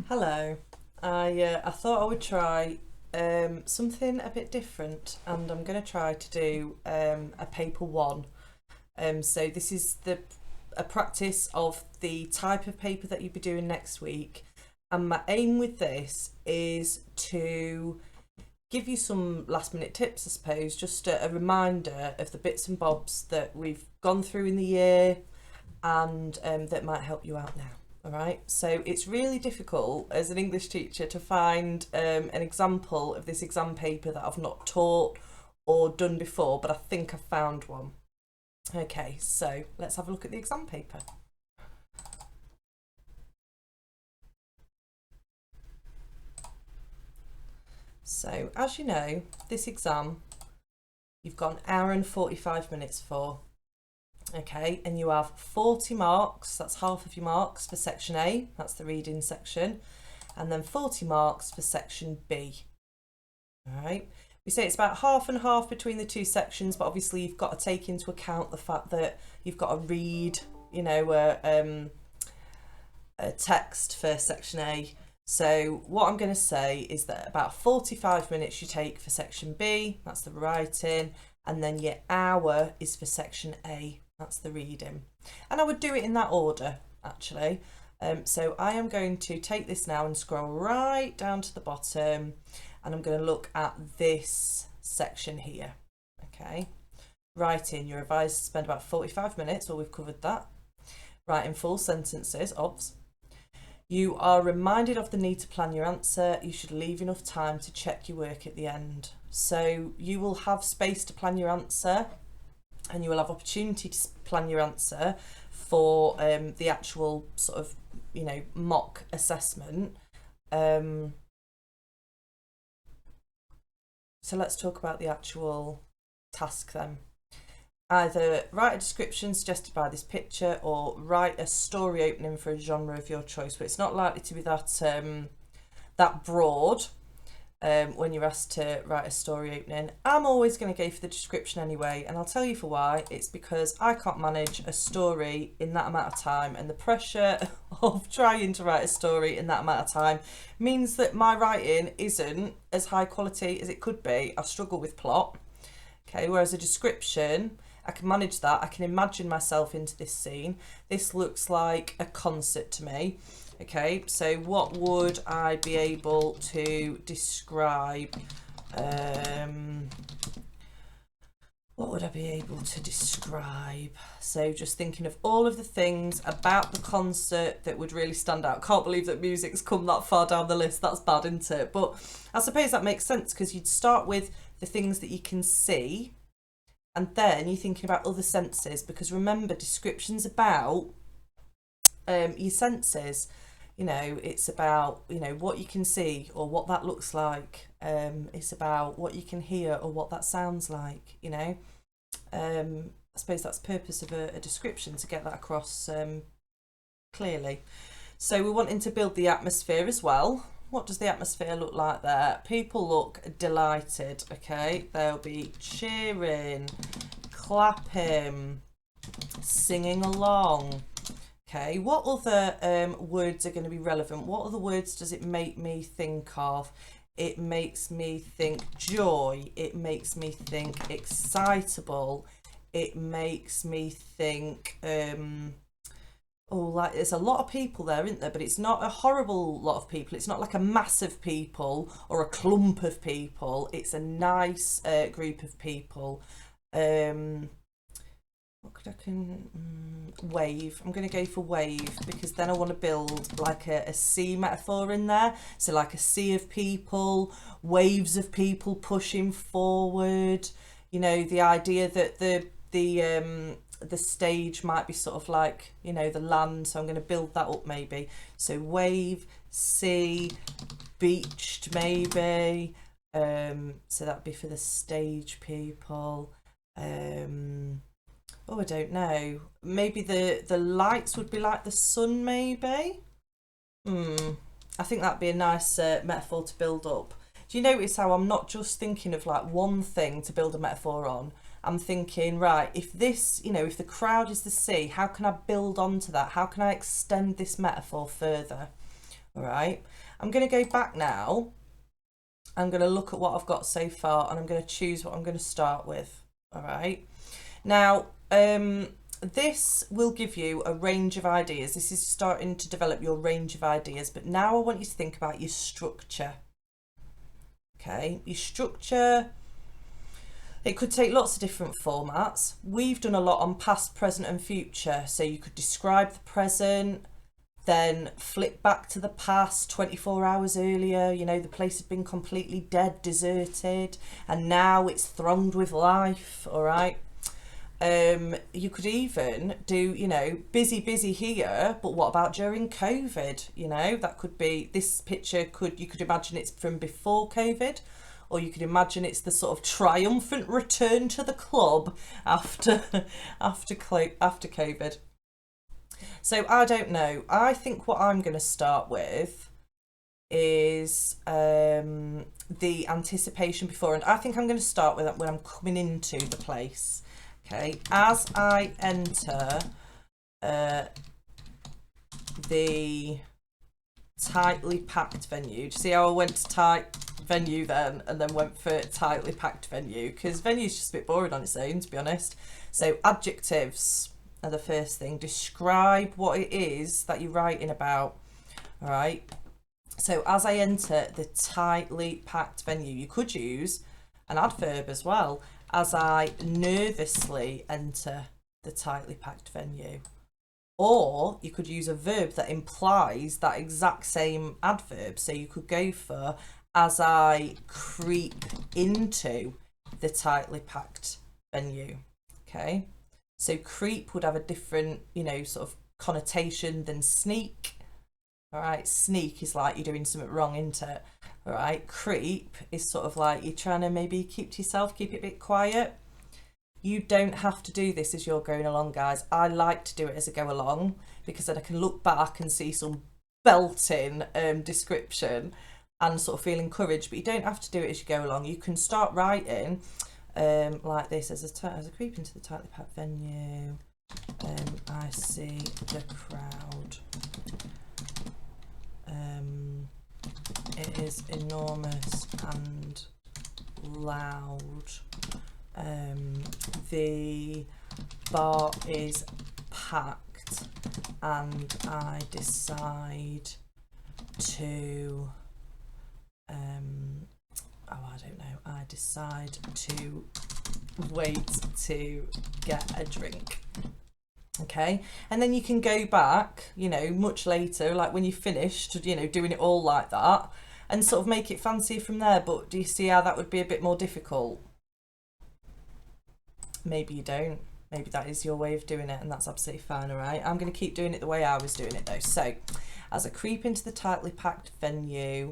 Hello. I thought I would try something a bit different, and I'm going to try to do a paper one. So this is a practice of the type of paper that you'll be doing next week, and my aim with this is to give you some last minute tips, I suppose, just a reminder of the bits and bobs that we've gone through in the year, and that might help you out now. All right, so it's really difficult as an English teacher to find an example of this exam paper that I've not taught or done before, but I think I've found one. Okay, so let's have a look at the exam paper. So as you know, this exam you've got an hour and 45 minutes for. Okay, and you have 40 marks, that's half of your marks for section A, that's the reading section, and then 40 marks for section B. All right, we say it's about half and half between the two sections, but obviously you've got to take into account the fact that you've got to read, a text for section A. So what I'm going to say is that about 45 minutes you take for section B, that's the writing, and then your hour is for section A, that's the reading. And I would do it in that order, actually. So I am going to take this now and scroll right down to the bottom, and I'm going to look at this section here. Okay, writing, you're advised to spend about 45 minutes, well, we've covered that. Writing full sentences, obvs. You are reminded of the need to plan your answer. You should leave enough time to check your work at the end. So you will have space to plan your answer, and you will have opportunity to plan your answer for the actual sort of, mock assessment. So let's talk about the actual task then. Either write a description suggested by this picture or write a story opening for a genre of your choice, but it's not likely to be that broad when you're asked to write a story opening. I'm always going to go for the description anyway, and I'll tell you for why. It's because I can't manage a story in that amount of time, and the pressure of trying to write a story in that amount of time means that my writing isn't as high quality as it could be. I struggle with plot. Okay, whereas a description, I can manage that. I can imagine myself into this scene. This looks like a concert to me. Okay, so what would I be able to describe? What would I be able to describe? So just thinking of all of the things about the concert that would really stand out. Can't believe that music's come that far down the list. That's bad, isn't it? But I suppose that makes sense because you'd start with the things that you can see, and then you're thinking about other senses, because remember, description's about your senses. It's about what you can see or what that looks like. It's about what you can hear or what that sounds like. I suppose that's the purpose of a description, to get that across clearly. So we're wanting to build the atmosphere as well. What does the atmosphere look like there? People look delighted. Okay, they'll be cheering, clapping, singing along. Okay, what other words are going to be relevant? What other words does it make me think of? It makes me think joy. It makes me think excitable. It makes me think, like there's a lot of people there, isn't there? But it's not a horrible lot of people. It's not like a mass of people or a clump of people. It's a nice group of people. Wave. I'm going to go for wave, because then I want to build like a sea metaphor in there. So like a sea of people, waves of people pushing forward. The idea that the stage might be sort of like the land. So I'm going to build that up maybe. So wave, sea, beached maybe. So that'd be for the stage people. I don't know. Maybe the lights would be like the sun, maybe? I think that'd be a nice metaphor to build up. Do you notice how I'm not just thinking of like one thing to build a metaphor on? I'm thinking, right, if this, if the crowd is the sea, how can I build onto that? How can I extend this metaphor further? All right, I'm going to go back now. I'm going to look at what I've got so far and I'm going to choose what I'm going to start with. All right, now this will give you a range of ideas. This is starting to develop your range of ideas, but now I want you to think about your structure. Okay, your structure, it could take lots of different formats. We've done a lot on past, present and future. So you could describe the present, then flip back to the past 24 hours earlier. You know, the place had been completely dead, deserted, and now it's thronged with life. All right. You could even do, you know, busy here, but what about during COVID? You know, that could be, this picture you could imagine it's from before COVID, or you could imagine it's the sort of triumphant return to the club after COVID. So I don't know. I think what I'm going to start with is the anticipation before, and I think I'm going to start with when I'm coming into the place. Okay, as I enter the tightly packed venue. Do you see how I went to tight venue then and then went for tightly packed venue? Because venue's just a bit boring on its own, to be honest. So adjectives are the first thing. Describe what it is that you're writing about. All right. So as I enter the tightly packed venue, you could use an adverb as well. As I nervously enter the tightly packed venue. Or you could use a verb that implies that exact same adverb. So you could go for as I creep into the tightly packed venue. Okay. So creep would have a different, you know, sort of connotation than sneak. All right. Sneak is like you're doing something wrong, isn't it? All right. Creep is sort of like you're trying to maybe keep to yourself, keep it a bit quiet. You don't have to do this as you're going along, guys. I like to do it as I go along because then I can look back and see some belting description and sort of feel encouraged, but you don't have to do it as you go along. You can start writing like this. As I creep into the tightly packed venue, I see the crowd. It is enormous and loud. The bar is packed and I decide to I decide to wait to get a drink. Okay, and then you can go back, you know, much later, like when you've finished, you know, doing it all like that, and sort of make it fancy from there. But do you see how that would be a bit more difficult? Maybe you don't. Maybe that is your way of doing it, and that's absolutely fine. All right, I'm going to keep doing it the way I was doing it though. So as I creep into the tightly packed venue,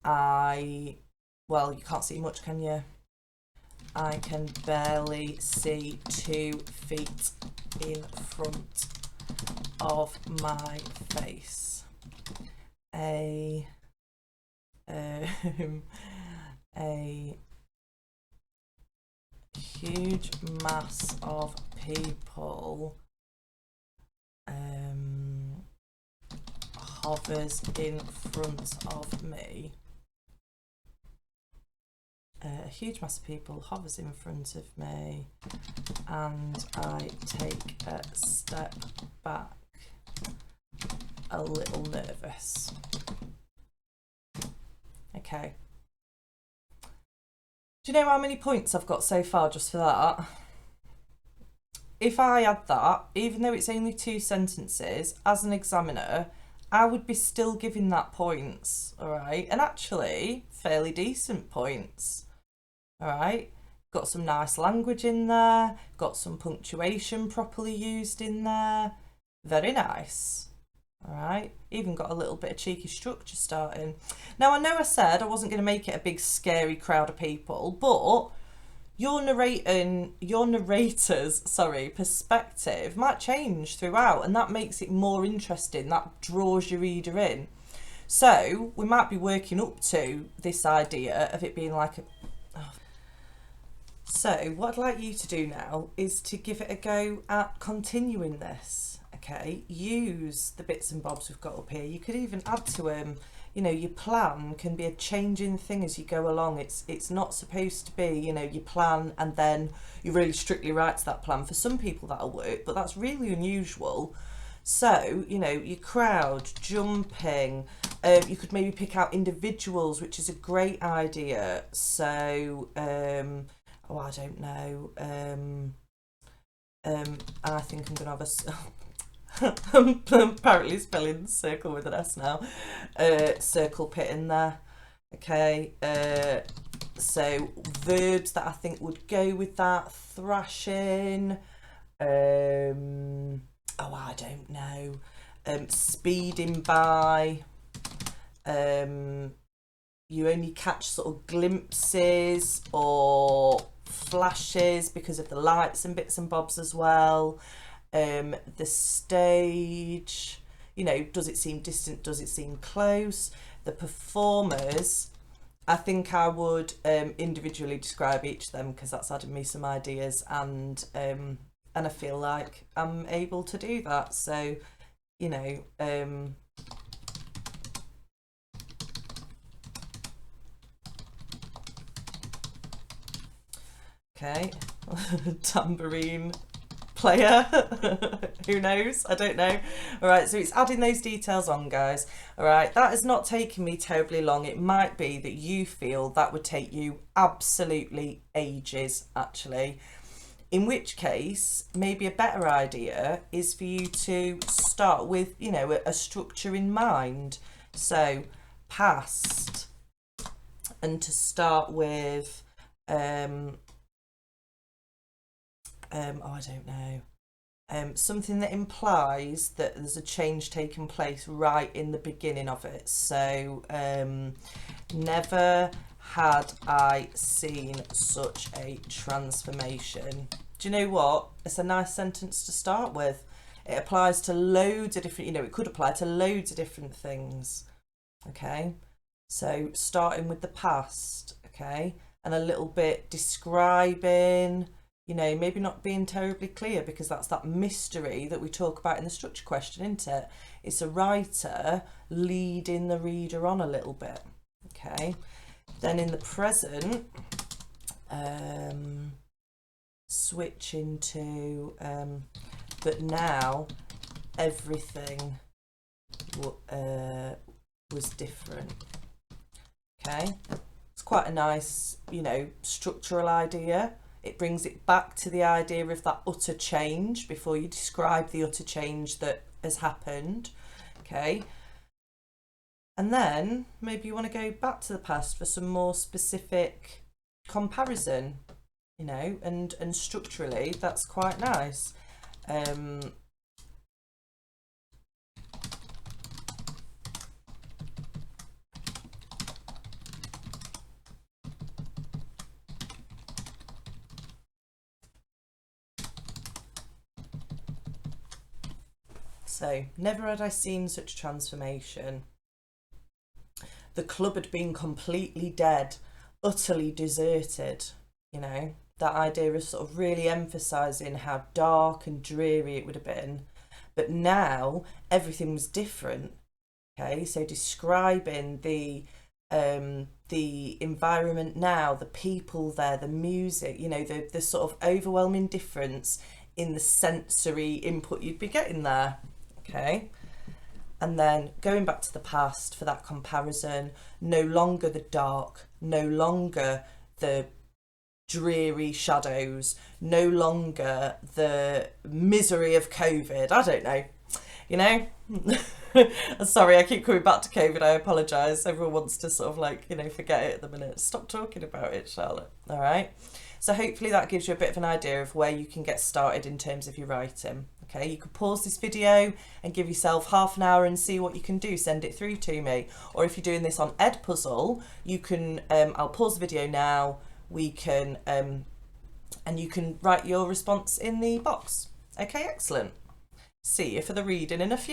well, you can't see much, can you? I can barely see 2 feet in front of my face. A huge mass of people hovers in front of me. A huge mass of people hovers in front of me and I take a step back, a little nervous. Okay. Do you know how many points I've got so far just for that? If I add that, even though it's only 2 sentences, as an examiner, I would be still giving that points, all right? And actually, fairly decent points. All right, got some nice language in there, got some punctuation properly used in there. Very nice. All right, even got a little bit of cheeky structure starting. Now, I know I said I wasn't going to make it a big scary crowd of people, but your narrator's perspective might change throughout, and that makes it more interesting. That draws your reader in. So we might be working up to this idea of it being like a... So what I'd like you to do now is to give it a go at continuing this, okay, use the bits and bobs we've got up here. You could even add to them. You know, your plan can be a changing thing as you go along. It's not supposed to be, you know, you plan and then you really strictly write to that plan. For some people that'll work, but that's really unusual. So, you know, your crowd, jumping, you could maybe pick out individuals, which is a great idea. So, oh, I don't know. I think I'm going to have apparently spelling circle with an S now. Circle pit in there. Okay. So verbs that I think would go with that: thrashing. Oh, I don't know. Speeding by. You only catch sort of glimpses or flashes because of the lights and bits and bobs as well. The stage, you know, does it seem distant? Does it seem close? The performers, I think I would individually describe each of them because that's added me some ideas, and I feel like I'm able to do that. So, you know, okay, tambourine player. Who knows? I don't know. All right, so it's adding those details on, guys. All right, that has not taken me terribly long. It might be that you feel that would take you absolutely ages, actually, in which case maybe a better idea is for you to start with, you know, a structure in mind. So past, and to start with oh, I don't know, something that implies that there's a change taking place right in the beginning of it. So never had I seen such a transformation. Do you know what? It's a nice sentence to start with. It applies to loads of different, you know, it could apply to loads of different things. Okay, so starting with the past, okay, and a little bit describing, you know, maybe not being terribly clear, because that's that mystery that we talk about in the structure question, isn't it? It's a writer leading the reader on a little bit. Okay, then in the present, switch into but now everything was different. Okay, it's quite a nice, you know, structural idea. It brings it back to the idea of that utter change before you describe the utter change that has happened. Okay, and then maybe you want to go back to the past for some more specific comparison, you know, and structurally that's quite nice. So, never had I seen such transformation. The club had been completely dead, utterly deserted, you know, that idea of sort of really emphasising how dark and dreary it would have been. But now everything was different. Okay, so describing the environment now, the people there, the music, you know, the sort of overwhelming difference in the sensory input you'd be getting there. Okay, and then going back to the past for that comparison, no longer the dark, no longer the dreary shadows, no longer the misery of COVID. I don't know, you know. Sorry, I keep coming back to COVID. I apologise. Everyone wants to sort of like, you know, forget it at the minute. Stop talking about it, Charlotte. All right. So hopefully that gives you a bit of an idea of where you can get started in terms of your writing. Okay, you could pause this video and give yourself half an hour and see what you can do. Send it through to me. Or if you're doing this on Edpuzzle, you can, I'll pause the video now. We can, and you can write your response in the box. Okay, excellent. See you for the reading in a few.